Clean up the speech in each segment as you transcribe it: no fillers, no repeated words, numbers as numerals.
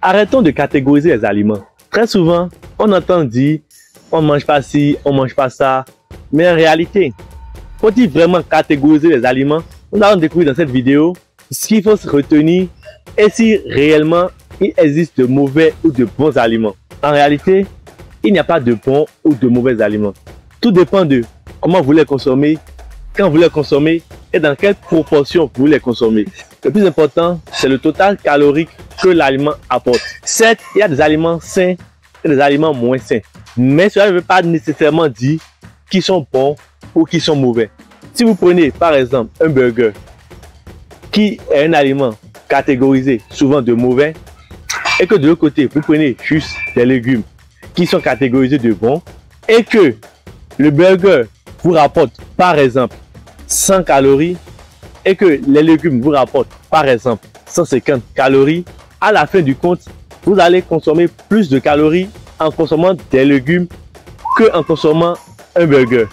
Arrêtons de catégoriser les aliments. Très souvent, on entend dire on ne mange pas ci, on ne mange pas ça. Mais en réalité, faut-il vraiment catégoriser les aliments? Nous allons découvrir dans cette vidéo ce qu'il faut se retenir et si réellement il existe de mauvais ou de bons aliments. En réalité, il n'y a pas de bons ou de mauvais aliments. Tout dépend de comment vous les consommez, quand vous les consommez et dans quelle proportion vous les consommez. Le plus important, c'est le total calorique que l'aliment apporte. Certes, il y a des aliments sains et des aliments moins sains. Mais cela ne veut pas nécessairement dire qu'ils sont bons ou qu'ils sont mauvais. Si vous prenez par exemple un burger, qui est un aliment catégorisé souvent de mauvais, et que de l'autre côté, vous prenez juste des légumes qui sont catégorisés de bons, et que le burger vous rapporte par exemple 100 calories, et que les légumes vous rapportent par exemple 150 calories, à la fin du compte, vous allez consommer plus de calories en consommant des légumes que en consommant un burger.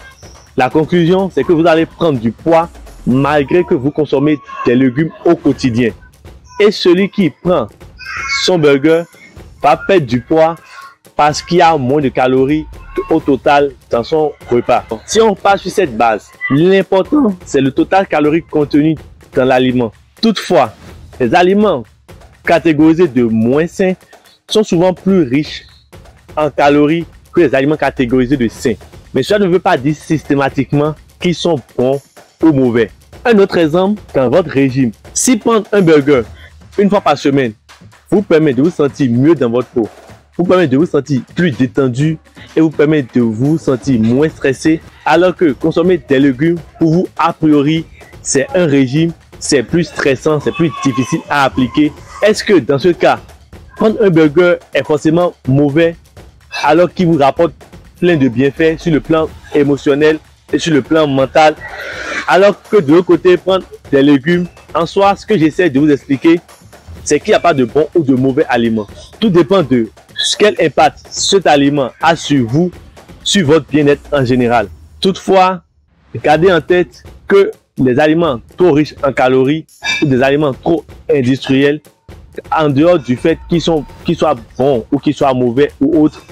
La conclusion, c'est que vous allez prendre du poids malgré que vous consommez des légumes au quotidien. Et celui qui prend son burger va perdre du poids parce qu'il y a moins de calories au total dans son repas. Si on passe sur cette base, l'important c'est le total calorique contenu dans l'aliment. Toutefois, les aliments catégorisés de moins sains sont souvent plus riches en calories que les aliments catégorisés de sains. Mais cela ne veut pas dire systématiquement qu'ils sont bons ou mauvais. Un autre exemple, dans votre régime, si prendre un burger une fois par semaine vous permet de vous sentir mieux dans votre peau, vous permet de vous sentir plus détendu et vous permet de vous sentir moins stressé, alors que consommer des légumes, pour vous, a priori, c'est un régime, c'est plus stressant, c'est plus difficile à appliquer. Est-ce que dans ce cas, prendre un burger est forcément mauvais alors qu'il vous rapporte plein de bienfaits sur le plan émotionnel et sur le plan mental, alors que de l'autre côté, prendre des légumes, en soi, ce que j'essaie de vous expliquer, c'est qu'il n'y a pas de bon ou de mauvais aliments. Tout dépend de quel impact cet aliment a sur vous, sur votre bien-être en général. Toutefois, gardez en tête que les aliments trop riches en calories ou des aliments trop industriels, en dehors du fait qu'ils soient bons ou qu'ils soient mauvais ou autres,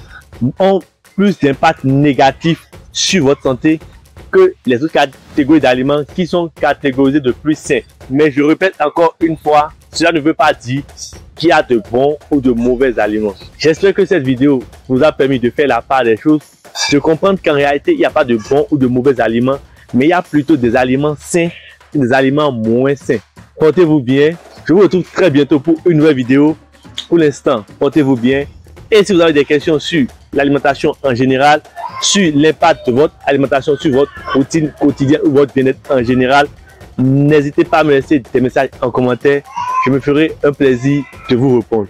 ont plus d'impact négatif sur votre santé que les autres catégories d'aliments qui sont catégorisés de plus sains. Mais je répète encore une fois, cela ne veut pas dire qu'il y a de bons ou de mauvais aliments. J'espère que cette vidéo vous a permis de faire la part des choses, de comprendre qu'en réalité, il n'y a pas de bons ou de mauvais aliments, mais il y a plutôt des aliments sains et des aliments moins sains. Portez-vous bien. Je vous retrouve très bientôt pour une nouvelle vidéo. Pour l'instant, portez-vous bien. Et si vous avez des questions sur l'alimentation en général, sur l'impact de votre alimentation sur votre routine quotidienne ou votre bien-être en général, n'hésitez pas à me laisser des messages en commentaire. Je me ferai un plaisir de vous répondre.